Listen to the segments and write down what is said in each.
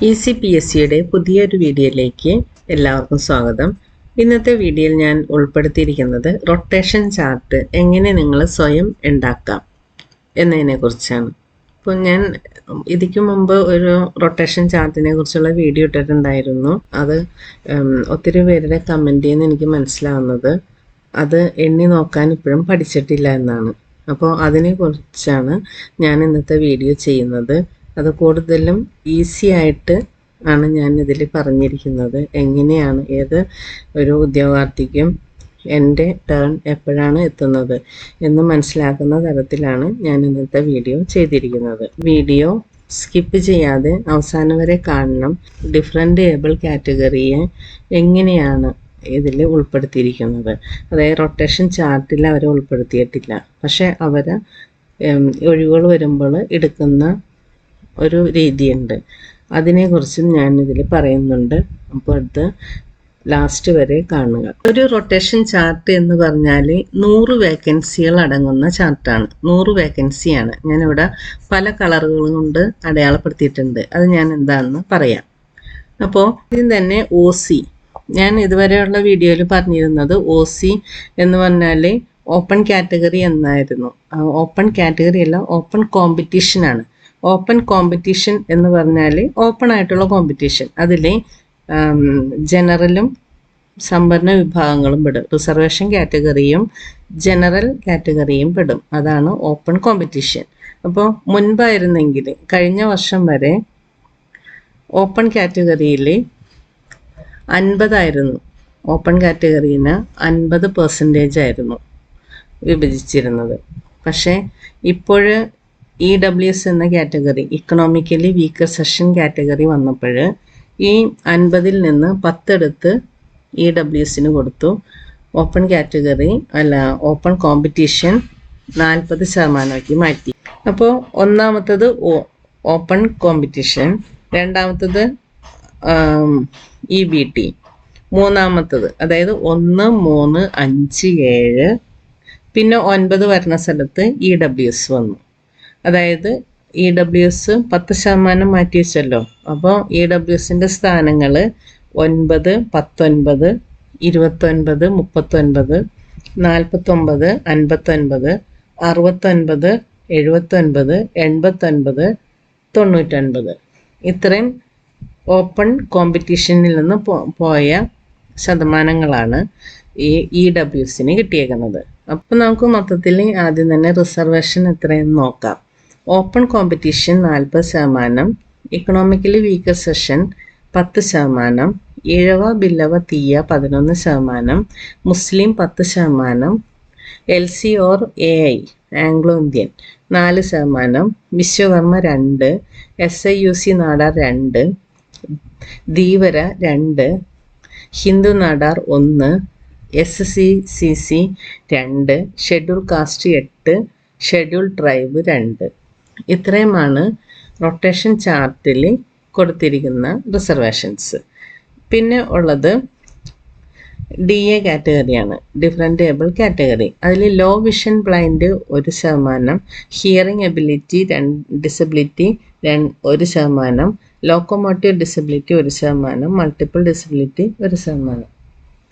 Easy P S സിയുടെ പുതിയൊരു വീഡിയോയിലേക്ക് എല്ലാവർക്കും സ്വാഗതം. ഇന്നത്തെ വീഡിയോയിൽ ഞാൻ ഉൾപ്പെടുത്തിയിരിക്കുന്നത് റൊട്ടേഷൻ ചാർട്ട് എങ്ങനെ നിങ്ങൾ സ്വയം ഉണ്ടാക്കാം എന്നതിനെക്കുറിച്ചാണ്. അപ്പോൾ ഞാൻ ഇതിക്ക് മുമ്പ് ഒരു റൊട്ടേഷൻ ചാർട്ടിനെ കുറിച്ചുള്ള വീഡിയോ ഇട്ടിട്ടുണ്ടായിരുന്നു. അത് ഒത്തിരി പേരുടെ കമൻറ്റിൽ നിന്ന് എനിക്ക് മനസ്സിലാവുന്നത് അത് എണ്ണി നോക്കാൻ ഇപ്പോഴും പഠിച്ചിട്ടില്ല എന്നാണ്. അപ്പോൾ അതിനെക്കുറിച്ചാണ് ഞാൻ ഇന്നത്തെ വീഡിയോ ചെയ്യുന്നത്. അത് കൂടുതലും ഈസി ആയിട്ട് ആണ് ഞാൻ ഇതിൽ പറഞ്ഞിരിക്കുന്നത്. എങ്ങനെയാണ് ഏത് ഒരു ഉദ്യോഗാർത്ഥിക്കും എൻ്റെ ടേൺ എപ്പോഴാണ് എത്തുന്നത് എന്ന് മനസ്സിലാക്കുന്ന തരത്തിലാണ് ഞാൻ ഇന്നത്തെ വീഡിയോ ചെയ്തിരിക്കുന്നത്. വീഡിയോ സ്കിപ്പ് ചെയ്യാതെ അവസാനം വരെ കാണണം. ഡിഫറെൻ്റ് ഏബിൾ കാറ്റഗറിയെ എങ്ങനെയാണ് ഇതിൽ ഉൾപ്പെടുത്തിയിരിക്കുന്നത്. അതായത് റൊട്ടേഷൻ ചാർട്ടിൽ അവരെ ഉൾപ്പെടുത്തിയിട്ടില്ല, പക്ഷേ അവർ ഒഴിവുകൾ വരുമ്പോൾ എടുക്കുന്ന ഒരു രീതിയുണ്ട്. അതിനെക്കുറിച്ചും ഞാൻ ഇതിൽ പറയുന്നുണ്ട്. അപ്പോൾ അത് ലാസ്റ്റ് വരെ കാണുക. ഒരു റൊട്ടേഷൻ ചാർട്ട് എന്ന് പറഞ്ഞാൽ 100 വേക്കൻസികൾ അടങ്ങുന്ന ചാർട്ടാണ്. 100 വേക്കൻസിയാണ്. ഞാനിവിടെ പല കളറുകൾ കൊണ്ട് അടയാളപ്പെടുത്തിയിട്ടുണ്ട്. അത് ഞാൻ എന്താണെന്ന് പറയാം. അപ്പോൾ ഇതിൽ തന്നെ OC, ഞാൻ ഇതുവരെയുള്ള വീഡിയോയിൽ പറഞ്ഞിരുന്നത് OC എന്ന് പറഞ്ഞാൽ ഓപ്പൺ കാറ്റഗറി എന്നായിരുന്നു. ഓപ്പൺ കാറ്റഗറി അല്ല, ഓപ്പൺ കോമ്പറ്റീഷനാണ്. ഓപ്പൺ കോമ്പറ്റീഷൻ എന്ന് പറഞ്ഞാൽ ഓപ്പൺ ആയിട്ടുള്ള കോമ്പറ്റീഷൻ. അതിൽ ജനറലും സംവരണ വിഭാഗങ്ങളും പെടും. റിസർവേഷൻ കാറ്റഗറിയും ജനറൽ കാറ്റഗറിയും പെടും. അതാണ് ഓപ്പൺ കോമ്പറ്റീഷൻ. അപ്പോൾ മുൻപായിരുന്നെങ്കിൽ കഴിഞ്ഞ വർഷം വരെ ഓപ്പൺ കാറ്റഗറിയിൽ 50 ഓപ്പൺ കാറ്റഗറിന് 50% ആയിരുന്നു വിഭജിച്ചിരുന്നത്. പക്ഷേ ഇപ്പോൾ EWS എന്ന category, economically weaker session category വന്നപ്പോൾ ഈ 50-ൽ നിന്ന് 10 എടുത്ത് EWSന് കൊടുത്തു. ഓപ്പൺ കാറ്റഗറി ഓപ്പൺ കോമ്പറ്റീഷൻ 40% മാറ്റി. അപ്പോൾ ഒന്നാമത്തത് ഓപ്പൺ കോമ്പറ്റീഷൻ, രണ്ടാമത്തത് EBT, മൂന്നാമത്തത് അതായത് 1, 3, 5, 7, പിന്നെ 9 വരുന്ന സ്ഥലത്ത് EWS വന്നു. അതായത് EWS 10% മാറ്റി വെച്ചല്ലോ. അപ്പോൾ EWSൻ്റെ സ്ഥാനങ്ങൾ 9, 19, 29, 39, 49, 59, 69, 79, 89, 99 ഇത്രയും ഓപ്പൺ കോമ്പറ്റീഷനിൽ നിന്ന് പോയ ശതമാനങ്ങളാണ് ഈ EWSന് കിട്ടിയേക്കുന്നത്. അപ്പോൾ നമുക്ക് മൊത്തത്തിൽ ആദ്യം തന്നെ റിസർവേഷൻ എത്രയെന്ന് നോക്കാം. Open competition 40%, economically weaker section 10%, Ezhava Billava Thiyya 11%, മുസ്ലിം 10%, LC or AI Anglo Indian 4%, Vishwakarma 2, SIUC Nadar 2, Dheevara 2, Hindu Nadar 1, SCCC 2, schedule caste 8, schedule tribe 2. ഇത്രയുമാണ് റൊട്ടേഷൻ ചാർട്ടിൽ കൊടുത്തിരിക്കുന്ന റിസർവേഷൻസ്. പിന്നെ ഉള്ളത് DA കാറ്റഗറിയാണ്, ഡിഫറെൻ്റ് ഏബിൾ കാറ്റഗറി. അതിൽ low vision blind 1%, hearing ability disability 1%, locomotive disability 1%, multiple disability 1%.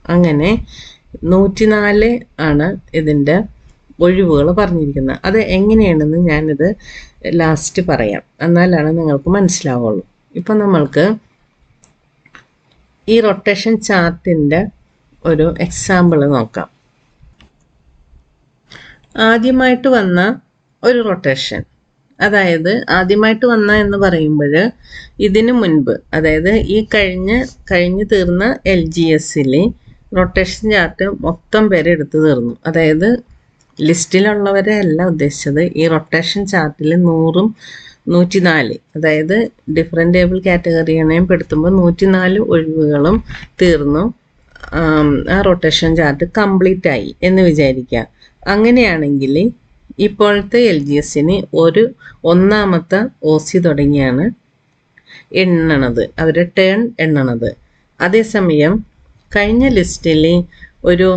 അങ്ങനെ 104 ആണ് ഇതിൻ്റെ ഒഴിവുകൾ പറഞ്ഞിരിക്കുന്നത്. അത് എങ്ങനെയാണെന്ന് ഞാനിത് ലാസ്റ്റ് പറയാം, എന്നാലാണ് നിങ്ങൾക്ക് മനസ്സിലാവുള്ളൂ. ഇപ്പം നമ്മൾക്ക് ഈ റൊട്ടേഷൻ ചാർട്ടിൻ്റെ ഒരു എക്സാമ്പിൾ നോക്കാം. ആദ്യമായിട്ട് വന്ന ഒരു റൊട്ടേഷൻ, അതായത് ആദ്യമായിട്ട് വന്ന എന്ന് പറയുമ്പോൾ ഇതിനു മുൻപ്, അതായത് ഈ കഴിഞ്ഞ് തീർന്ന LGSൽ റൊട്ടേഷൻ ചാർട്ട് മൊത്തം പേരെ എടുത്തു തീർന്നു. അതായത് ലിസ്റ്റിലുള്ളവരെ അല്ല ഉദ്ദേശിച്ചത്. ഈ റൊട്ടേഷൻ ചാർട്ടിൽ 100ഉം 104, അതായത് ഡിഫറെൻ്റ് ഏബിൾ കാറ്റഗറിയെയും പെടുത്തുമ്പോൾ 104 ഒഴിവുകളും തീർന്നു. ആ റൊട്ടേഷൻ ചാർട്ട് കംപ്ലീറ്റ് ആയി എന്ന് വിചാരിക്കുക. അങ്ങനെയാണെങ്കിൽ ഇപ്പോഴത്തെ LGSന് ഒന്നാമത്തെ OC തുടങ്ങിയാണ് എണ്ണണത്, അവരുടെ ടേൺ എണ്ണണത്. അതേസമയം കഴിഞ്ഞ ലിസ്റ്റിൽ ഒരു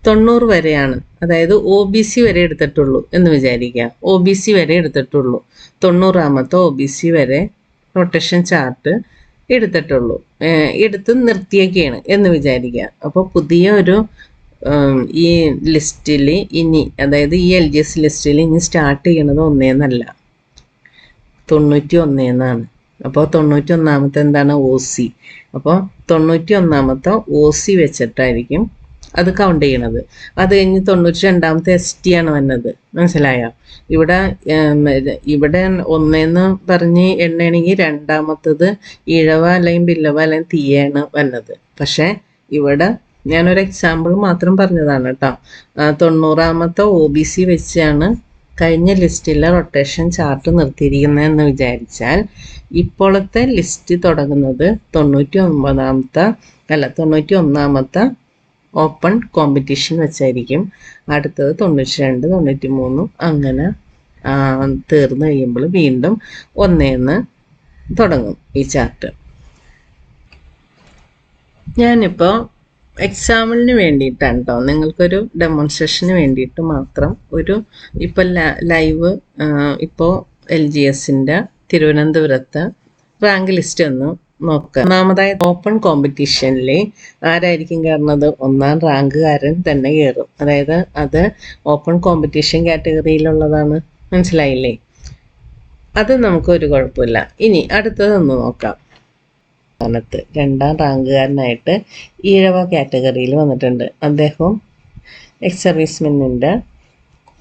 90 വരെയാണ്, അതായത് OBC വരെ എടുത്തിട്ടുള്ളൂ എന്ന് വിചാരിക്കുക. OBC വരെ എടുത്തിട്ടുള്ളൂ, 90ാമത്തെ OBC വരെ റൊട്ടേഷൻ ചാർട്ട് എടുത്തിട്ടുള്ളൂ, എടുത്ത് നിർത്തിയൊക്കെയാണ് എന്ന് വിചാരിക്കുക. അപ്പോൾ പുതിയ ഒരു ഈ ലിസ്റ്റിൽ ഇനി, അതായത് ഈ LGS ലിസ്റ്റിൽ ഇനി സ്റ്റാർട്ട് ചെയ്യണത് 1 എന്നല്ല, 91 എന്നാണ്. അപ്പോൾ 91 എന്താണ്? OC. അപ്പോൾ 91 OC വെച്ചിട്ടായിരിക്കും അത് കൗണ്ട് ചെയ്യണത്. അത് കഴിഞ്ഞ് 92 ST ആണ് വന്നത്. മനസ്സിലായോ? ഇവിടെ 1 എന്ന് പറഞ്ഞ് എണ്ണയാണെങ്കിൽ 2 ഇഴവ അല്ലെങ്കിൽ ബില്ലവ അല്ലെങ്കിൽ തീയാണ് വന്നത്. പക്ഷേ ഇവിടെ ഞാനൊരു എക്സാമ്പിൾ മാത്രം പറഞ്ഞതാണ് കേട്ടോ. 90 OBC വെച്ചാണ് കഴിഞ്ഞ ലിസ്റ്റിലെ റൊട്ടേഷൻ ചാർട്ട് നിർത്തിയിരിക്കുന്നതെന്ന് വിചാരിച്ചാൽ ഇപ്പോഴത്തെ ലിസ്റ്റ് തുടങ്ങുന്നത് 91 ഓപ്പൺ കോമ്പറ്റീഷൻ വെച്ചായിരിക്കും. അടുത്തത് 92, 93 അങ്ങനെ തീർന്നു കഴിയുമ്പോൾ വീണ്ടും 1 തുടങ്ങും ഈ ചാർട്ട്. ഞാനിപ്പോൾ എക്സാമ്പിളിന് വേണ്ടിയിട്ടാണ് കേട്ടോ, നിങ്ങൾക്കൊരു ഡെമോൺസ്ട്രേഷന് വേണ്ടിയിട്ട് മാത്രം ഇപ്പോൾ ലൈവ് ഇപ്പോൾ LGSൻ്റെ തിരുവനന്തപുരത്ത് റാങ്ക് ലിസ്റ്റ് ഒന്ന് നോക്കുക. ഒന്നാമതായി ഓപ്പൺ കോമ്പറ്റീഷനിൽ ആരായിരിക്കും കയറുന്നത്? 1ാം റാങ്കുകാരൻ തന്നെ കയറും. അതായത് അത് ഓപ്പൺ കോമ്പറ്റീഷൻ കാറ്റഗറിയിലുള്ളതാണ്. മനസ്സിലായില്ലേ? അത് നമുക്കൊരു കുഴപ്പമില്ല. ഇനി അടുത്തതൊന്ന് നോക്കാം. 2ാം റാങ്കുകാരനായിട്ട് ഈഴവ കാറ്റഗറിയിൽ വന്നിട്ടുണ്ട്. അദ്ദേഹം എക്സ് സർവീസ്മെന്നിൻ്റെ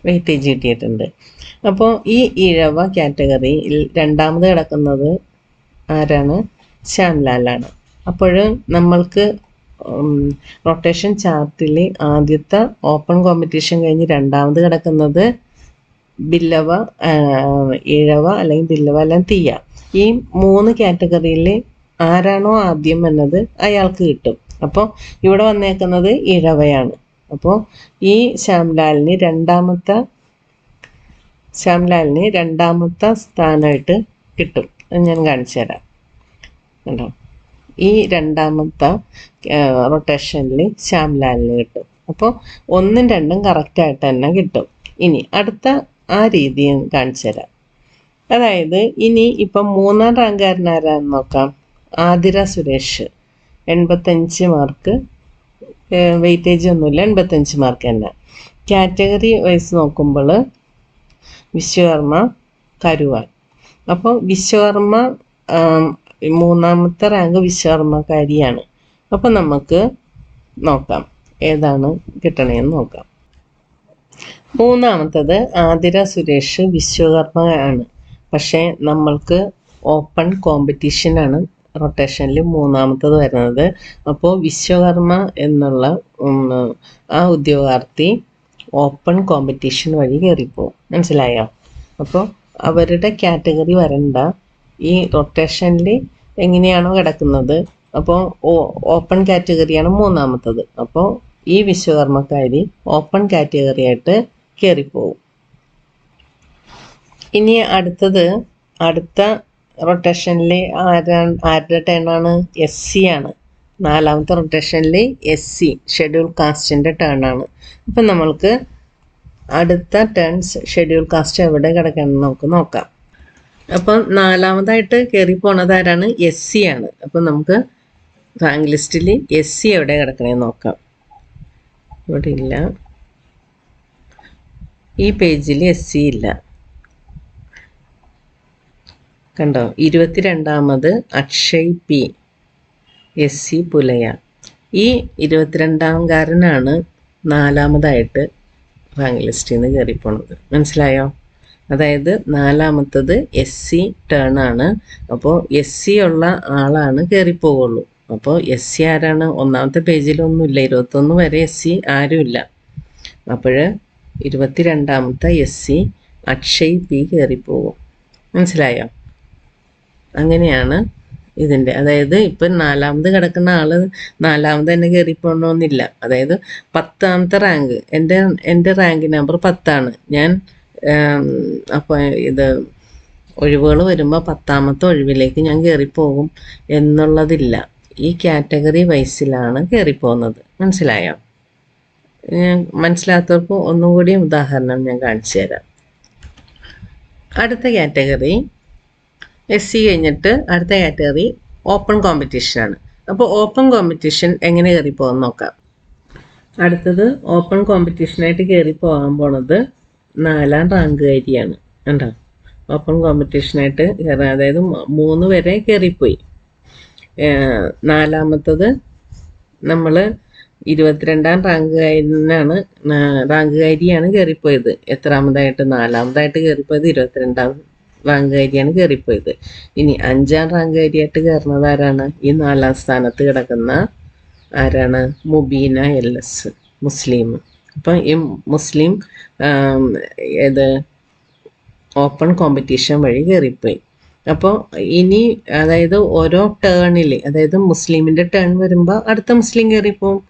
വെയിറ്റേജ് കിട്ടിയിട്ടുണ്ട്. അപ്പോൾ ഈ ഈഴവ കാറ്റഗറിയിൽ 2ാമത് കിടക്കുന്നത് ആരാണ്? ശ്യാംലാലാണ്. അപ്പോൾ നമ്മൾക്ക് റൊട്ടേഷൻ ചാർട്ടിൽ ആദ്യത്തെ ഓപ്പൺ കോമ്പറ്റീഷൻ കഴിഞ്ഞ് 2ാമത് കിടക്കുന്നത് ബില്ലവ, ഈഴവ അല്ലെങ്കിൽ ബില്ലവ അല്ലെങ്കിൽ തീയ. ഈ 3 കാറ്റഗറിയിൽ ആരാണോ ആദ്യം വന്നത് അയാൾക്ക് കിട്ടും. അപ്പോൾ ഇവിടെ വന്നേക്കുന്നത് ഈഴവയാണ്. അപ്പോൾ ഈ ശ്യാംലാലിന് രണ്ടാമത്തെ സ്ഥാനമായിട്ട് കിട്ടും. ഞാൻ കാണിച്ചു തരാം. കേട്ടോ, ഈ 2ാമത്തെ റൊട്ടേഷനിൽ ശ്യാംലാലിന് കിട്ടും. അപ്പോൾ 1ഉം 2ഉം കറക്റ്റായിട്ട് തന്നെ കിട്ടും. ഇനി അടുത്ത ആ രീതി ഞാൻ കാണിച്ചു തരാം. അതായത് ഇനി ഇപ്പം 3ാം റാങ്കുകാരൻ ആരാന്ന് നോക്കാം. ആതിര സുരേഷ് 85 മാർക്ക്, വെയിറ്റേജ് ഒന്നുമില്ല, 85 മാർക്ക് തന്നെ. കാറ്റഗറി വൈസ് നോക്കുമ്പോൾ വിശ്വകർമ്മ, കരുവാൻ. അപ്പോൾ വിശ്വകർമ്മ 3ാമത്തെ റാങ്ക് വിശ്വകർമ്മക്കാരിയാണ്. അപ്പോൾ നമുക്ക് നോക്കാം ഏതാണ് കിട്ടണേന്ന് നോക്കാം. 3ാമത്തത് ആതിര സുരേഷ് വിശ്വകർമ്മ ആണ്. പക്ഷേ നമ്മൾക്ക് ഓപ്പൺ കോമ്പറ്റീഷനാണ് റൊട്ടേഷനിൽ 3ാമത്തത് വരുന്നത്. അപ്പോൾ വിശ്വകർമ്മ എന്നുള്ള ആ ഉദ്യോഗാർത്ഥി ഓപ്പൺ കോമ്പറ്റീഷൻ വഴി കയറിപ്പോവും. മനസ്സിലായോ? അപ്പോൾ അവരുടെ കാറ്റഗറി വരണ്ട. ഈ റൊട്ടേഷനിൽ എങ്ങനെയാണോ കിടക്കുന്നത്, അപ്പോൾ ഓപ്പൺ കാറ്റഗറിയാണ് 3ാമത്തത്. അപ്പോൾ ഈ വിശ്വകർമ്മക്കാരി ഓപ്പൺ കാറ്റഗറി ആയിട്ട് കയറിപ്പോവും. ഇനി അടുത്ത റൊട്ടേഷനിൽ ആരുടെ ടേണാണ്? SC ആണ്. 4ാമത്തെ റൊട്ടേഷനിൽ SC ഷെഡ്യൂൾ കാസ്റ്റിൻ്റെ ടേണാണ്. അപ്പം നമ്മൾക്ക് അടുത്ത ടേൺസ് ഷെഡ്യൂൾ കാസ്റ്റ് എവിടെ കിടക്കണമെന്ന് നമുക്ക് നോക്കാം. അപ്പം 4ാമതായിട്ട് കയറി പോണത് ആരാണ്? SC ആണ്. അപ്പം നമുക്ക് റാങ്ക് ലിസ്റ്റിൽ SC എവിടെ കിടക്കണമെന്ന് നോക്കാം. ഇവിടെ ഇല്ല, ഈ പേജിൽ SC ഇല്ല. കണ്ടോ? 22ാമത് അക്ഷയ് P, SC പുലയ. ഈ 22ാംകാരനാണ് 4ാമതായിട്ട് റാങ്ക് ലിസ്റ്റിൽ നിന്ന് കയറിപ്പോണത്. മനസ്സിലായോ? അതായത് 4ാമത്തത് SC ടേൺ ആണ്. അപ്പോൾ SC ഉള്ള ആളാണ് കയറിപ്പോവുള്ളൂ. അപ്പോൾ SC ആരാണ്? 1ാമത്തെ പേജിലൊന്നുമില്ല, 21 വരെ SC ആരുമില്ല. അപ്പോൾ 22ാമത്തെ SC അക്ഷയ് P കയറിപ്പോവും. മനസ്സിലായോ? അങ്ങനെയാണ് ഇതിൻ്റെ. അതായത് ഇപ്പം 4ാമത് കിടക്കുന്ന ആൾ 4ാമത് തന്നെ കയറിപ്പോണമെന്നില്ല. അതായത് 10ാമത്തെ റാങ്ക്, എൻ്റെ റാങ്ക് നമ്പർ 10ആണ്. ഞാൻ അപ്പോൾ ഇത് ഒഴിവുകൾ വരുമ്പോൾ 10ാമത്തെ ഒഴിവിലേക്ക് ഞാൻ കയറിപ്പോകും എന്നുള്ളതില്ല. ഈ കാറ്റഗറി വൈസിലാണ് കയറിപ്പോകുന്നത്. മനസ്സിലായോ? മനസ്സിലാത്തവർക്ക് ഒന്നും കൂടി ഉദാഹരണം ഞാൻ കാണിച്ചു തരാം. അടുത്ത കാറ്റഗറി SC കഴിഞ്ഞിട്ട് അടുത്ത കാറ്റഗറി ഓപ്പൺ കോമ്പറ്റീഷനാണ്. അപ്പോൾ ഓപ്പൺ കോമ്പറ്റീഷൻ എങ്ങനെ കയറിപ്പോകാൻ നോക്കാം. അടുത്തത് ഓപ്പൺ കോമ്പറ്റീഷനായിട്ട് കയറി പോകാൻ പോണത് 4ാം റാങ്കുകാരിയാണ്. കണ്ടോ, ഓപ്പൺ കോമ്പറ്റീഷനായിട്ട് കയറാൻ, അതായത് 3 വരെ കയറിപ്പോയി. 4ാമത്തത് നമ്മൾ 22ാം റാങ്കുകാരിയാണ് കയറിപ്പോയത്. എത്രാമതായിട്ട്? 4ാമതായിട്ട് കയറിപ്പോയത് 22ാം റാങ്കുകാരിയാണ് കയറിപ്പോയത്. ഇനി 5ാം റാങ്കുകാരിയായിട്ട് കയറുന്നത് ആരാണ്? ഈ 4ാം സ്ഥാനത്ത് കിടക്കുന്ന ആരാണ്? മുബീന LS, മുസ്ലിം. അപ്പം ഈ മുസ്ലിം ഏത് ഓപ്പൺ കോമ്പറ്റീഷൻ വഴി കയറിപ്പോയി. അപ്പോൾ ഇനി അതായത് ഓരോ ടേണിൽ, അതായത് മുസ്ലിമിൻ്റെ ടേൺ വരുമ്പോൾ അടുത്ത മുസ്ലിം കയറിപ്പോവും.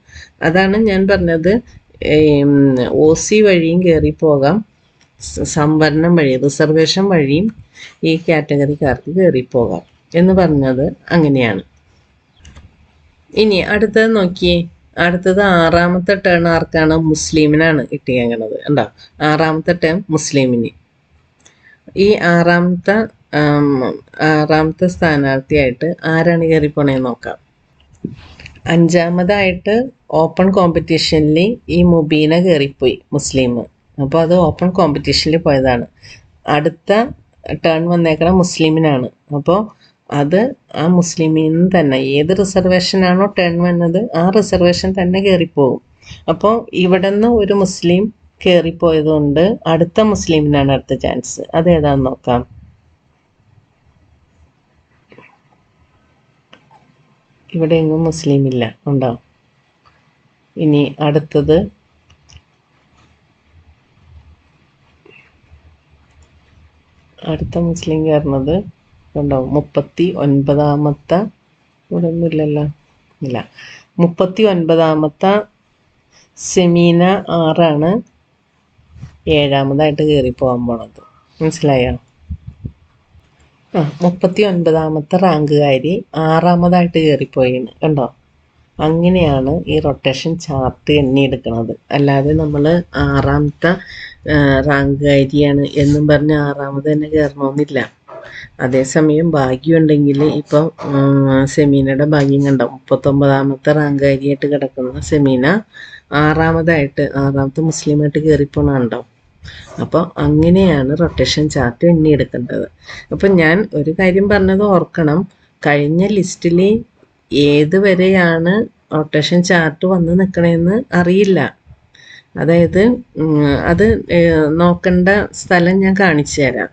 അതാണ് ഞാൻ പറഞ്ഞത്, OC വഴിയും കയറി പോകാം, സംവരണം വഴി, റിസർവേഷൻ വഴിയും ഈ കാറ്റഗറിക്കാർക്ക് കയറിപ്പോകാം എന്ന് പറഞ്ഞത് അങ്ങനെയാണ്. ഇനി അടുത്തത് നോക്കിയേ. അടുത്തത് 6ാമത്തെ ടേൺ ആർക്കാണ്? മുസ്ലിമിനാണ് കിട്ടിയേക്കണത്. കണ്ടോ, 6ാമത്തെ ടേൺ മുസ്ലിമിന്. ഈ ആറാമത്തെ സ്ഥാനാർത്ഥിയായിട്ട് ആരാണ് കയറിപ്പോണേന്ന് നോക്കാം. 5ാമതായിട്ട് ഓപ്പൺ കോമ്പറ്റീഷനിൽ ഈ മുബീന കയറിപ്പോയി, മുസ്ലിം. അപ്പോൾ അത് ഓപ്പൺ കോമ്പറ്റീഷനിൽ പോയതാണ്. അടുത്ത ടേൺ വന്നേക്കണ മുസ്ലിമിനാണ്. അപ്പോൾ അത് ആ മുസ്ലിമിൽ നിന്ന് തന്നെ ഏത് റിസർവേഷനാണോ ടേൺ വന്നത് ആ റിസർവേഷൻ തന്നെ കയറിപ്പോകും. അപ്പോൾ ഇവിടെ നിന്ന് ഒരു മുസ്ലിം കയറിപ്പോയതുകൊണ്ട് അടുത്ത മുസ്ലിമിനാണ് അടുത്ത ചാൻസ്. അതേതാന്ന് നോക്കാം. ഇവിടെ എങ്ങും മുസ്ലിം ഇല്ല, ഉണ്ടോ? ഇനി അടുത്തത് അടുത്ത മുസ്ലിം കയറുന്നത് കണ്ടോ, 39ാമത്തെ, ഇവിടെ ഒന്നും ഇല്ലല്ലോ, ഇല്ല, 39ാമത്തെ സെമീന ആറാണ് 7ാമതായിട്ട് കയറി പോകാൻ പോണത്. മനസ്സിലായോ? 39ാമത്തെ റാങ്കുകാരി 6ാമതായിട്ട് കയറിപ്പോയിന്ന്. കണ്ടോ, അങ്ങനെയാണ് ഈ റൊട്ടേഷൻ ചാർട്ട് എണ്ണിയെടുക്കുന്നത്. അല്ലാതെ നമ്മൾ 6ാമത്തെ റാങ്കുകാരിയാണ് എന്നും പറഞ്ഞ് 6ാമത് തന്നെ കയറണമെന്നില്ല. അതേസമയം ഭാഗ്യമുണ്ടെങ്കിൽ ഇപ്പം സെമീനയുടെ ഭാഗ്യം കണ്ടോ, 39ാമത്തെ റാങ്കുകാരിയായിട്ട് കിടക്കുന്ന സെമീന 6ാമത്തെ മുസ്ലിമായിട്ട് കയറിപ്പോണുണ്ടോ. അപ്പോൾ അങ്ങനെയാണ് റൊട്ടേഷൻ ചാർട്ട് എണ്ണിയെടുക്കേണ്ടത്. അപ്പം ഞാൻ ഒരു കാര്യം പറഞ്ഞത് ഓർക്കണം, കഴിഞ്ഞ ലിസ്റ്റിൽ ഏത് വരെയാണ് റൊട്ടേഷൻ ചാർട്ട് വന്ന് നിൽക്കണമെന്ന് അറിയില്ല. അതായത് അത് നോക്കേണ്ട സ്ഥലം ഞാൻ കാണിച്ചു തരാം.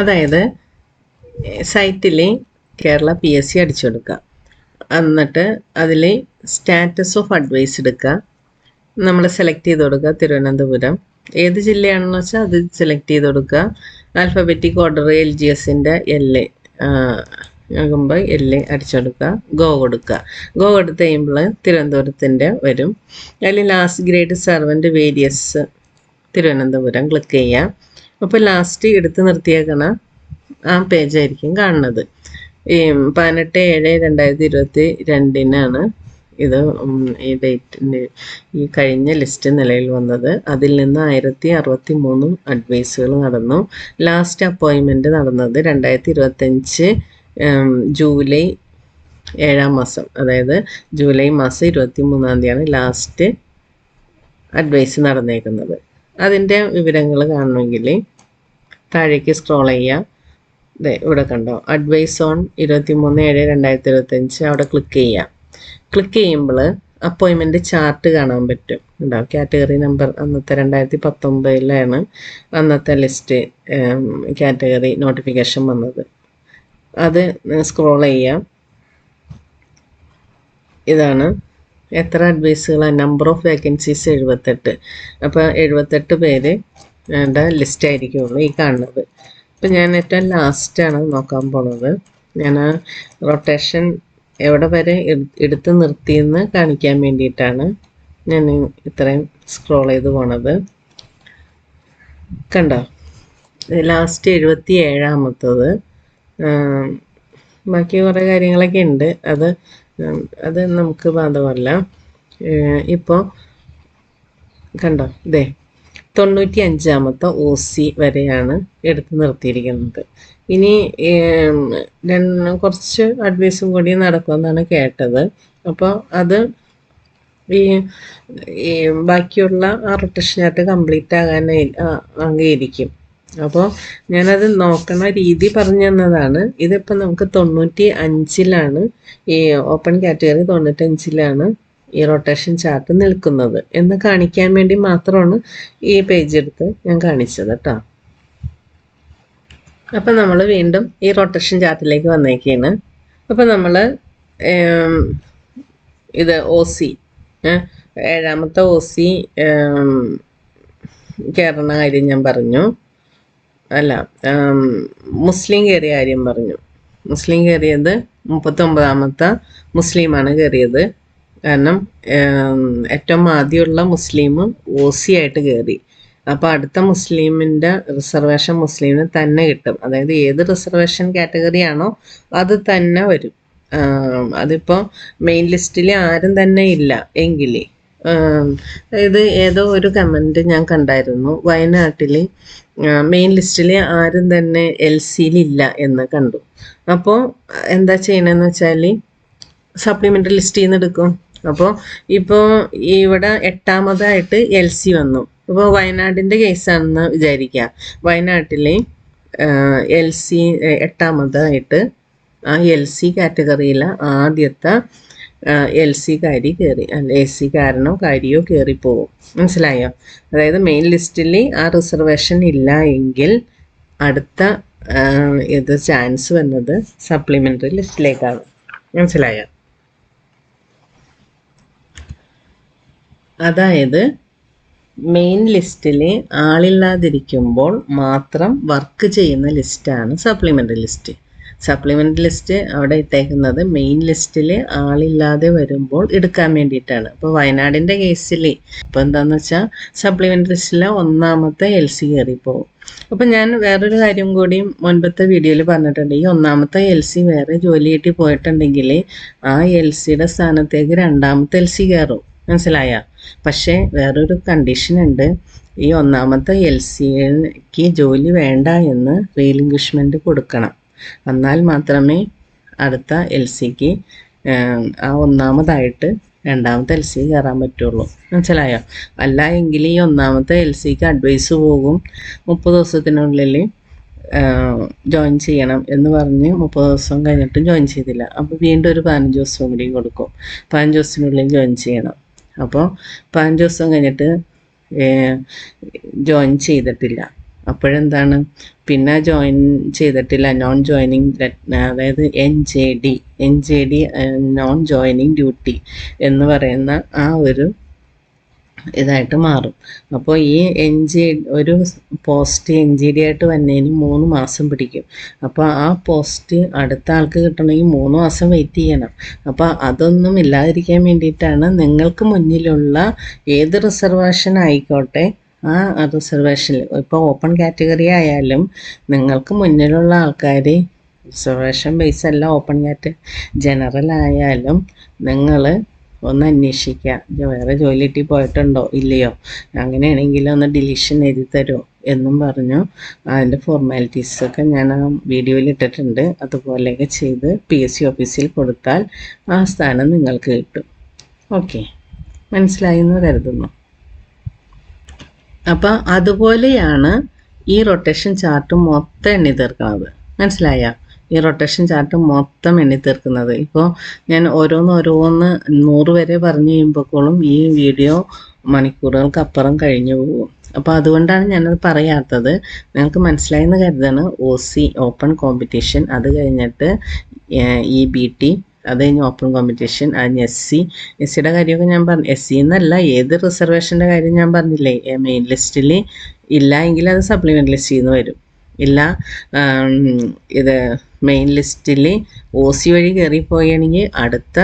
അതായത് സൈറ്റിൽ കേരള PSC അടിച്ചു കൊടുക്കുക, എന്നിട്ട് അതിൽ സ്റ്റാറ്റസ് ഓഫ് അഡ്വൈസ് എടുക്കുക, നമ്മൾ സെലക്ട് ചെയ്ത് കൊടുക്കുക തിരുവനന്തപുരം. ഏത് ജില്ലയാണെന്ന് വെച്ചാൽ അത് സെലക്ട് ചെയ്ത് കൊടുക്കുക. ആൽഫബറ്റിക് ഓർഡർ LGSൻ്റെ LA ആകുമ്പോൾ LA അടിച്ചെടുക്കുക, ഗോ കൊടുക്കുക. ഗോ കൊടുത്ത് കഴിയുമ്പോൾ തിരുവനന്തപുരത്തിൻ്റെ വരും. അതിൽ last grade servant various Thiruvananthapuram click ചെയ്യുക. അപ്പോൾ ലാസ്റ്റ് എടുത്ത് നിർത്തിയേക്കണ ആ പേജായിരിക്കും കാണുന്നത്. ഈ 18/7/2022 ഇത് ഈ ഡേറ്റിൻ്റെ ഈ കഴിഞ്ഞ ലിസ്റ്റ് നിലയിൽ വന്നത്. അതിൽ നിന്ന് 1063 അഡ്വൈസുകൾ നടന്നു. ലാസ്റ്റ് അപ്പോയിൻമെൻറ്റ് നടന്നത് 2025 ജൂലൈ 7ാം മാസം, അതായത് ജൂലൈ മാസം 23-ാം തീയതിയാണ് ലാസ്റ്റ് അഡ്വൈസ് നടന്നേക്കുന്നത്. അതിൻ്റെ വിവരങ്ങൾ കാണണമെങ്കിൽ താഴേക്ക് സ്ക്രോൾ ചെയ്യുക. ഇവിടെ കണ്ടോ, അഡ്വൈസ് ഓൺ 23/7/2025, അവിടെ ക്ലിക്ക് ചെയ്യുക. ക്ലിക്ക് ചെയ്യുമ്പോൾ അപ്പോയിൻമെൻറ്റ് ചാർട്ട് കാണാൻ പറ്റും. ഉണ്ടാവും കാറ്റഗറി നമ്പർ അന്നത്തെ 2019 അന്നത്തെ ലിസ്റ്റ് കാറ്റഗറി നോട്ടിഫിക്കേഷൻ വന്നത്. അത് സ്ക്രോൾ ചെയ്യാം. ഇതാണ് എത്ര അഡ്വൈസുകളാണ്, നമ്പർ ഓഫ് വേക്കൻസീസ് 78. അപ്പോൾ 78 പേര് ലിസ്റ്റ് ആയിരിക്കുള്ളൂ ഈ കാണുന്നത്. ഇപ്പം ഞാൻ ഏറ്റവും ലാസ്റ്റാണ് നോക്കാൻ പോണത്. ഞാൻ റൊട്ടേഷൻ എവിടെ വരെ എടുത്ത് നിർത്തിയെന്ന് കാണിക്കാൻ വേണ്ടിയിട്ടാണ് ഞാൻ ഇത്രയും സ്ക്രോൾ ചെയ്ത് പോണത്. കണ്ടോ, ലാസ്റ്റ് 77ാമത്തത്. ബാക്കി കുറേ കാര്യങ്ങളൊക്കെ ഉണ്ട്, അത് നമുക്ക് ബാധകമല്ല. ഇപ്പോൾ കണ്ടോ, 95ാമത്തെ OC വരെയാണ് എടുത്ത് നിർത്തിയിരിക്കുന്നത്. ഇനി കുറച്ച് അഡ്വൈസും കൂടി നടക്കുമെന്നാണ് കേട്ടത്. അപ്പോൾ അത് ഈ ഈ ബാക്കിയുള്ള ആ റൊട്ടേഷൻ ചാർട്ട് കംപ്ലീറ്റ് ആകാനായിരിക്കും. അപ്പോൾ ഞാനത് നോക്കണ രീതി പറഞ്ഞു തന്നതാണ്. ഇതിപ്പോൾ നമുക്ക് 95-ലാണ്, ഈ ഓപ്പൺ കാറ്റഗറി 95-ലാണ് ഈ റൊട്ടേഷൻ ചാർട്ട് നിൽക്കുന്നത് എന്ന് കാണിക്കാൻ വേണ്ടി മാത്രമാണ് ഈ പേജ് എടുത്ത് ഞാൻ കാണിച്ചത് കേട്ടോ. അപ്പം നമ്മൾ വീണ്ടും ഈ റൊട്ടേഷൻ ചാർട്ടിലേക്ക് വന്നേക്കാണ്. അപ്പം നമ്മൾ ഇത് OC 7ാമത്തെ OC കയറുന്ന കാര്യം ഞാൻ പറഞ്ഞു. അല്ല, മുസ്ലിം കയറിയ കാര്യം പറഞ്ഞു. മുസ്ലിം കയറിയത് 39ാമത്തെ മുസ്ലിമാണ് കയറിയത്. കാരണം ഏറ്റവും ആദ്യമുള്ള മുസ്ലിം OC ആയിട്ട് കയറി. അപ്പോൾ അടുത്ത മുസ്ലിമിൻ്റെ റിസർവേഷൻ മുസ്ലിമിന് തന്നെ കിട്ടും. അതായത് ഏത് റിസർവേഷൻ കാറ്റഗറി ആണോ അത് തന്നെ വരും. അതിപ്പോൾ മെയിൻ ലിസ്റ്റിൽ ആരും തന്നെ ഇല്ല എങ്കിൽ, ഇത് ഏതോ ഒരു കമൻറ്റ് ഞാൻ കണ്ടായിരുന്നു, വയനാട്ടിൽ മെയിൻ ലിസ്റ്റിൽ ആരും തന്നെ LCയിലില്ല എന്ന് കണ്ടു. അപ്പോൾ എന്താ ചെയ്യണമെന്ന് വെച്ചാൽ സപ്ലിമെൻ്ററി ലിസ്റ്റിൽ നിന്ന് എടുക്കും. അപ്പോൾ ഇപ്പോൾ ഇവിടെ 8ാമതായിട്ട് LC വന്നു. ഇപ്പോൾ വയനാടിൻ്റെ കേസാണെന്ന് വിചാരിക്കുക. വയനാട്ടിൽ LC 8ാമതായിട്ട് ആ LC കാറ്റഗറിയിൽ ആദ്യത്തെ LC-കാരി കയറി, അല്ല SC-കാരനോ കാരിയോ കയറിപ്പോവും. മനസ്സിലായോ? അതായത് മെയിൻ ലിസ്റ്റിൽ ആ റിസർവേഷൻ ഇല്ല എങ്കിൽ അടുത്ത ഇത് ചാൻസ് വന്നത് സപ്ലിമെൻ്ററി ലിസ്റ്റിലേക്കാണ്. മനസ്സിലായോ? അതായത് മെയിൻ ലിസ്റ്റിൽ ആളില്ലാതിരിക്കുമ്പോൾ മാത്രം വർക്ക് ചെയ്യുന്ന ലിസ്റ്റാണ് സപ്ലിമെൻ്ററി ലിസ്റ്റ്. സപ്ലിമെൻ്ററി ലിസ്റ്റ് അവിടെ ഇട്ടേക്കുന്നത് മെയിൻ ലിസ്റ്റിൽ ആളില്ലാതെ വരുമ്പോൾ എടുക്കാൻ വേണ്ടിയിട്ടാണ്. അപ്പോൾ വയനാടിൻ്റെ കേസിൽ ഇപ്പോൾ എന്താണെന്ന് വെച്ചാൽ സപ്ലിമെൻ്ററി ലിസ്റ്റിലെ 1ാമത്തെ LC കയറിപ്പോവും. അപ്പം ഞാൻ വേറൊരു കാര്യം കൂടി മുൻപത്തെ വീഡിയോയിൽ പറഞ്ഞിട്ടുണ്ട്. ഈ 1ാമത്തെ LC വേറെ ജോലി കിട്ടി പോയിട്ടുണ്ടെങ്കിൽ ആ LCയുടെ സ്ഥാനത്തേക്ക് 2ാമത്തെ LC കയറും. മനസ്സിലായ? പക്ഷേ വേറൊരു കണ്ടീഷൻ ഉണ്ട്. ഈ 1ാമത്തെ LCക്ക് ജോലി വേണ്ട എന്ന് റീലിംഗ്വിഷ്മെൻറ്റ് കൊടുക്കണം. എന്നാൽ മാത്രമേ അടുത്ത LCക്ക് ആ 1ാമതായിട്ട് 2ാമത്തെ LC കയറാൻ പറ്റുള്ളൂ. മനസ്സിലായോ? അല്ല എങ്കിൽ ഈ 1ാമത്തെ LCക്ക് അഡ്വൈസ് പോകും, 30 ദിവസത്തിനുള്ളിൽ ജോയിൻ ചെയ്യണം എന്ന് പറഞ്ഞ് 30 ദിവസം കഴിഞ്ഞിട്ടും ജോയിൻ ചെയ്തില്ല. അപ്പോൾ വീണ്ടും ഒരു 15 ദിവസം കൂടി കൊടുക്കും. 15 ദിവസത്തിനുള്ളിൽ ജോയിൻ ചെയ്യണം. അപ്പോൾ 15 ദിവസം കഴിഞ്ഞിട്ട് ജോയിൻ ചെയ്തിട്ടില്ല, അപ്പോഴെന്താണ്, പിന്നെ ജോയിൻ ചെയ്തിട്ടില്ല, നോൺ ജോയിനിങ്, അതായത് NJD നോൺ ജോയിനിങ് ഡ്യൂട്ടി എന്ന് പറയുന്ന ആ ഒരു ഇതായിട്ട് മാറും. അപ്പോൾ ഈ ഒരു പോസ്റ്റ് NJD ആയിട്ട് വന്നതിന് 3 മാസം പിടിക്കും. അപ്പോൾ ആ പോസ്റ്റ് അടുത്ത ആൾക്ക് കിട്ടണമെങ്കിൽ 3 മാസം വെയിറ്റ് ചെയ്യണം. അപ്പോൾ അതൊന്നും ഇല്ലാതിരിക്കാൻ വേണ്ടിയിട്ടാണ് നിങ്ങൾക്ക് മുന്നിലുള്ള ഏത് റിസർവേഷൻ ആയിക്കോട്ടെ ആ റിസർവേഷനിൽ, ഇപ്പോൾ ഓപ്പൺ കാറ്റഗറി ആയാലും നിങ്ങൾക്ക് മുന്നിലുള്ള ആൾക്കാർ റിസർവേഷൻ ബേസ് അല്ല, ഓപ്പൺ ജനറൽ ആയാലും നിങ്ങൾ ഒന്ന് അന്വേഷിക്കുക, വേറെ ജോലി കിട്ടി പോയിട്ടുണ്ടോ ഇല്ലയോ, അങ്ങനെയാണെങ്കിൽ ഒന്ന് ഡിലീഷൻ എഴുതി തരുമോ എന്നും പറഞ്ഞു അതിൻ്റെ ഫോർമാലിറ്റീസൊക്കെ ഞാൻ ആ വീഡിയോയിൽ ഇട്ടിട്ടുണ്ട്. അതുപോലെയൊക്കെ ചെയ്ത് PSC ഓഫീസിൽ കൊടുത്താൽ ആ സ്ഥാനം നിങ്ങൾക്ക് കിട്ടും. ഓക്കെ, മനസ്സിലായി എന്ന് കരുതുന്നു. അപ്പം അതുപോലെയാണ് ഈ റൊട്ടേഷൻ ചാർട്ട് മൊത്തം എണ്ണി തീർക്കുന്നത്. മനസ്സിലായ? ഈ റൊട്ടേഷൻ ചാർട്ട് മൊത്തം എണ്ണി തീർക്കുന്നത്. ഇപ്പോൾ ഞാൻ ഓരോന്ന് 100 വരെ പറഞ്ഞു കഴിയുമ്പോഴേക്കും ഈ വീഡിയോ മണിക്കൂറുകൾക്ക് അപ്പുറം കഴിഞ്ഞു പോകും. അപ്പോൾ അതുകൊണ്ടാണ് ഞാനത് പറയാത്തത്. നിങ്ങൾക്ക് മനസ്സിലായെന്ന് കരുതാണ്. OC ഓപ്പൺ കോമ്പറ്റീഷൻ, അത് കഴിഞ്ഞിട്ട് EBT, അത് കഴിഞ്ഞ് ഓപ്പൺ കോമ്പറ്റീഷൻ, അതിന് SCയുടെ കാര്യമൊക്കെ ഞാൻ പറഞ്ഞു. SC എന്നല്ല, ഏത് റിസർവേഷൻ്റെ കാര്യം ഞാൻ പറഞ്ഞില്ലേ, മെയിൻ ലിസ്റ്റിൽ ഇല്ല എങ്കിൽ അത് സപ്ലിമെൻ്റ് ലിസ്റ്റിൽ നിന്ന് വരും. ഇല്ല, ഇത് മെയിൻ ലിസ്റ്റിൽ OC വഴി കയറിപ്പോയാണെങ്കിൽ അടുത്ത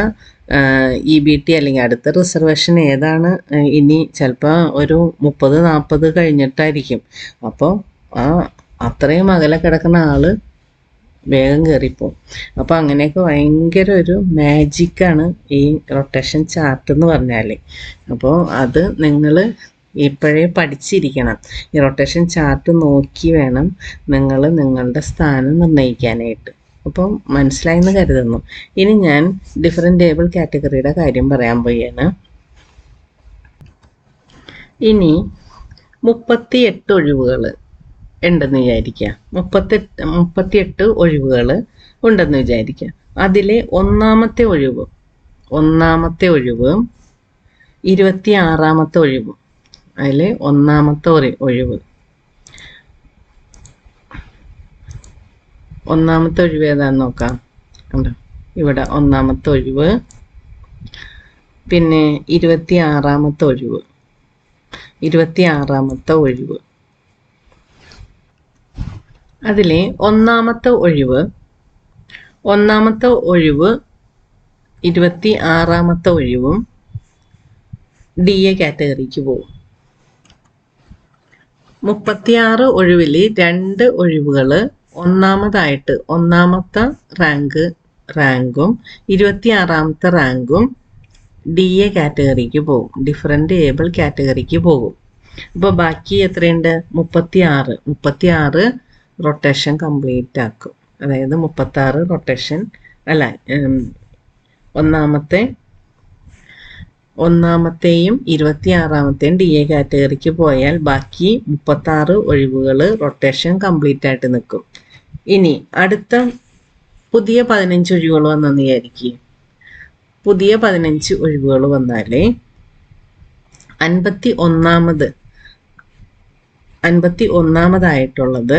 EBT അല്ലെങ്കിൽ അടുത്ത റിസർവേഷൻ ഏതാണ് ഇനി ചിലപ്പോൾ ഒരു 30-40 കഴിഞ്ഞിട്ടായിരിക്കും. അപ്പോൾ ആ അത്രയും അകലെ കിടക്കുന്ന ആൾ വേഗം കയറിപ്പോവും. അപ്പോൾ അങ്ങനെയൊക്കെ ഭയങ്കര ഒരു മാജിക്കാണ് ഈ റൊട്ടേഷൻ ചാർട്ട് എന്ന് പറഞ്ഞാൽ. അപ്പോൾ അത് നിങ്ങൾ ഇപ്പോഴേ പഠിച്ചിരിക്കണം. ഈ റൊട്ടേഷൻ ചാർട്ട് നോക്കി വേണം നിങ്ങൾ നിങ്ങളുടെ സ്ഥാനം നിർണ്ണയിക്കാനായിട്ട്. അപ്പം മനസ്സിലായെന്ന് കരുതുന്നു. ഇനി ഞാൻ ഡിഫറെൻ്റ് ടേബിൾ കാറ്റഗറിയുടെ കാര്യം പറയാൻ പോയാണ്. ഇനി 38 ഒഴിവുകൾ ഉണ്ടെന്ന് വിചാരിക്കുക. 38 ഒഴിവുകൾ ഉണ്ടെന്ന് വിചാരിക്കുക. അതിലെ ഒന്നാമത്തെ ഒഴിവ് 26ാമത്തെ ഒഴിവ്. അതിൽ ഒന്നാമത്തെ ഒഴിവ് ഏതാന്ന് നോക്കാം. ഉണ്ടോ ഇവിടെ ഒന്നാമത്തെ ഒഴിവ്. പിന്നെ 26ാമത്തെ ഒഴിവ്. അതിലെ ഒന്നാമത്തെ ഒഴിവ് 26ാമത്തെ ഒഴിവും DA കാറ്റഗറിക്ക് പോകും. 36 ഒഴിവിൽ 2 ഒഴിവുകൾ ഒന്നാമത്തെ റാങ്കും 26ാമത്തെ റാങ്കും DA കാറ്റഗറിക്ക് പോകും, ഡിഫറെൻ്റ് ഏബിൾ കാറ്റഗറിക്ക് പോകും. അപ്പോൾ ബാക്കി എത്രയുണ്ട്? 36 റൊട്ടേഷൻ കംപ്ലീറ്റ് ആക്കും. അതായത് 36 റൊട്ടേഷൻ അല്ല, ഒന്നാമത്തെയും 26ാമത്തെയും DA കാറ്റഗറിക്ക് പോയാൽ ബാക്കി 36 ഒഴിവുകൾ റൊട്ടേഷൻ കംപ്ലീറ്റ് ആയിട്ട് നിൽക്കും. ഇനി അടുത്ത പുതിയ 15 ഒഴിവുകൾ വന്നെന്ന് വിചാരിക്കുക. പുതിയ 15 ഒഴിവുകൾ വന്നാൽ 51ാമതായിട്ടുള്ളത്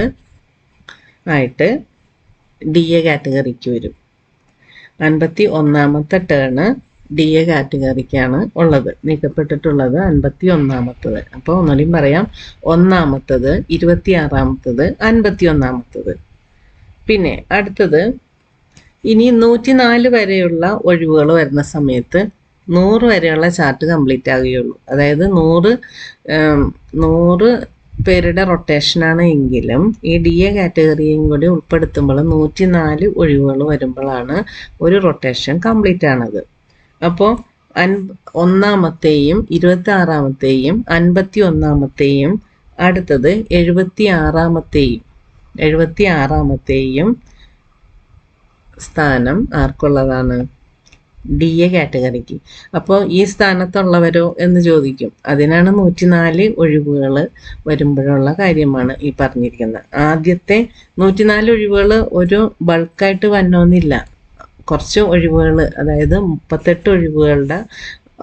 ആയിട്ട് DA കാറ്റഗറിക്ക് വരും. 51ാമത്തെ ടേണ് DA കാറ്റഗറിക്കാണ് ഉള്ളത്, നീക്കപ്പെട്ടിട്ടുള്ളത് 51ാമത്തത്. അപ്പോൾ ഒന്നുകൂടി പറയാം, 1ാമത്തത്, 26ാമത്തത്, 51ാമത്തത്. പിന്നെ അടുത്തത് ഇനി 104 വരെയുള്ള ഒഴിവുകൾ വരുന്ന സമയത്ത് 100 വരെയുള്ള ചാർട്ട് കംപ്ലീറ്റ് ആകുകയുള്ളൂ. അതായത് 100 പേരുടെ റൊട്ടേഷനാണ് എങ്കിലും ഈ DA കാറ്റഗറിയും കൂടി ഉൾപ്പെടുത്തുമ്പോൾ 104 ഒഴിവുകൾ വരുമ്പോഴാണ് ഒരു റൊട്ടേഷൻ കംപ്ലീറ്റ് ആണത്. അപ്പോൾ 1ാമത്തെയും 26ാമത്തെയും 51ാമത്തെയും അടുത്തത് 76ാമത്തെയും സ്ഥാനം ആർക്കുള്ളതാണ്? DA കാറ്റഗറിക്ക്. അപ്പോൾ ഈ സ്ഥാനത്തുള്ളവരോ എന്ന് ചോദിക്കും. അതിനാണ് 104 ഒഴിവുകൾ വരുമ്പോഴുള്ള കാര്യമാണ് ഈ പറഞ്ഞിരിക്കുന്നത്. ആദ്യത്തെ 104 ഒഴിവുകൾ ഒരു ബൾക്കായിട്ട് വന്നോന്നില്ല. കുറച്ച് ഒഴിവുകൾ, അതായത് 38 ഒഴിവുകളുടെ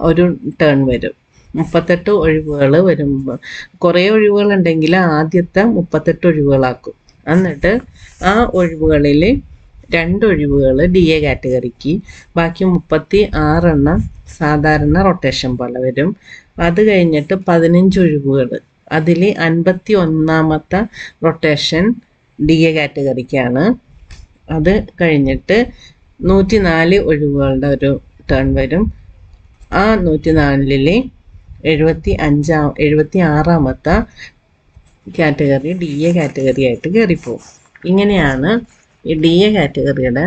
ഒരു ടേൺ വരും. 38 ഒഴിവുകൾ വരുമ്പോൾ കുറേ ഒഴിവുകളുണ്ടെങ്കിൽ ആദ്യത്തെ 38 ഒഴിവുകളാക്കും. എന്നിട്ട് ആ ഒഴിവുകളിൽ 2 ഒഴിവുകൾ DA കാറ്റഗറിക്ക്, ബാക്കി 36 സാധാരണ റൊട്ടേഷൻ പോലെ വരും. അത് കഴിഞ്ഞിട്ട് 15 ഒഴിവുകൾ, അതിൽ 51ാമത്തെ റൊട്ടേഷൻ DA കാറ്റഗറിക്കാണ്. അത് കഴിഞ്ഞിട്ട് 104 ഒഴിവുകളുടെ ഒരു ടേൺ വരും. ആ 104ൽ 76ാമത്തെ കാറ്റഗറി DA കാറ്റഗറി ആയിട്ട് കയറിപ്പോവും. ഇങ്ങനെയാണ് ഈ DA കാറ്റഗറിയുടെ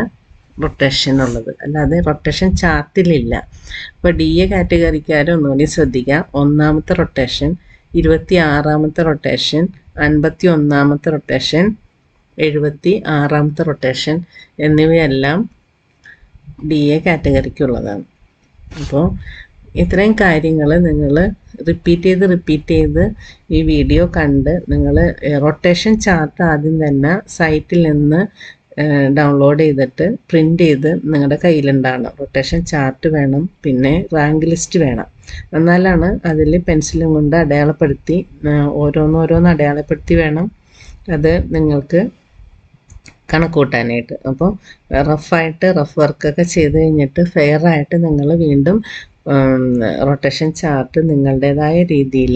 റൊട്ടേഷൻ ഉള്ളത്, അല്ലാതെ റൊട്ടേഷൻ ചാർട്ടിലില്ല. അപ്പോൾ DA കാറ്റഗറിക്കാർ ഒന്നുകൂടി ശ്രദ്ധിക്കുക. 1ാമത്തെ റൊട്ടേഷൻ, 26ാമത്തെ റൊട്ടേഷൻ, 51ാമത്തെ റൊട്ടേഷൻ, 76ാമത്തെ റൊട്ടേഷൻ എന്നിവയെല്ലാം DA കാറ്റഗറിക്കുള്ളതാണ്. അപ്പോൾ ഇത്രയും കാര്യങ്ങൾ നിങ്ങൾ റിപ്പീറ്റ് ചെയ്ത് ഈ വീഡിയോ കണ്ട് നിങ്ങൾ റൊട്ടേഷൻ ചാർട്ട് ആദ്യം തന്നെ സൈറ്റിൽ നിന്ന് ഡൗൺലോഡ് ചെയ്തിട്ട് പ്രിൻ്റ് ചെയ്ത് നിങ്ങളുടെ കയ്യിലുണ്ടാകണം. റൊട്ടേഷൻ ചാർട്ട് വേണം, പിന്നെ റാങ്ക് ലിസ്റ്റ് വേണം. എന്നാലാണ് അതിൽ പെൻസിലും കൊണ്ട് അടയാളപ്പെടുത്തി ഓരോന്നോരോന്ന് അടയാളപ്പെടുത്തി വേണം അത് നിങ്ങൾക്ക് കണക്കൂട്ടാനായിട്ട്. അപ്പോൾ റഫ് വർക്കൊക്കെ ചെയ്ത് കഴിഞ്ഞിട്ട് ഫെയറായിട്ട് നിങ്ങൾ വീണ്ടും റൊട്ടേഷൻ ചാർട്ട് നിങ്ങളുടേതായ രീതിയിൽ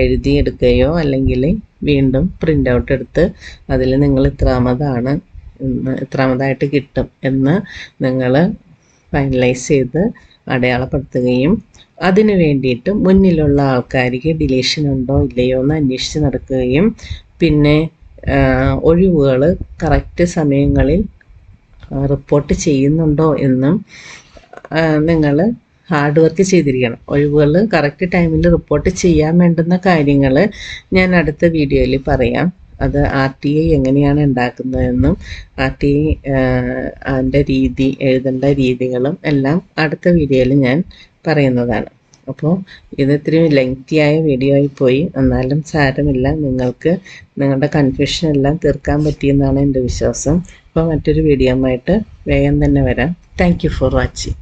എഴുതിയെടുക്കുകയോ അല്ലെങ്കിൽ വീണ്ടും പ്രിൻ്റ് ഔട്ട് എടുത്ത് അതിൽ നിങ്ങൾ ഇത്രാമതായിട്ട് കിട്ടും എന്ന് നിങ്ങൾ ഫൈനലൈസ് ചെയ്ത് അടയാളപ്പെടുത്തുകയും അതിനു വേണ്ടിയിട്ട് മുന്നിലുള്ള ആൾക്കാർക്ക് ഡിലീഷൻ ഉണ്ടോ ഇല്ലയോ എന്ന് അന്വേഷിച്ച് നടക്കുകയും പിന്നെ ഒഴിവുകൾ കറക്റ്റ് സമയങ്ങളിൽ റിപ്പോർട്ട് ചെയ്യുന്നുണ്ടോ എന്നും നിങ്ങൾ ഹാർഡ് വർക്ക് ചെയ്തിരിക്കണം. ഒഴിവുകൾ കറക്റ്റ് ടൈമിൽ റിപ്പോർട്ട് ചെയ്യാൻ വേണ്ടുന്ന കാര്യങ്ങൾ ഞാൻ അടുത്ത വീഡിയോയിൽ പറയാം. അത് RTI എങ്ങനെയാണ് ഉണ്ടാക്കുന്നതെന്നും RTI അതിൻ്റെ രീതി, എഴുതേണ്ട രീതികളും എല്ലാം അടുത്ത വീഡിയോയിൽ ഞാൻ പറയുന്നതാണ്. അപ്പോൾ ഇത് ഇത്തിരി ലെങ്തിയായ വീഡിയോ ആയി പോയി, എന്നാലും സാരമില്ല, നിങ്ങൾക്ക് നിങ്ങളുടെ കൺഫ്യൂഷൻ എല്ലാം തീർക്കാൻ പറ്റിയെന്നാണ് എൻ്റെ വിശ്വാസം. അപ്പോൾ മറ്റൊരു വീഡിയോ ആയിട്ട് വേഗം തന്നെ വരാം. Thank you for watching.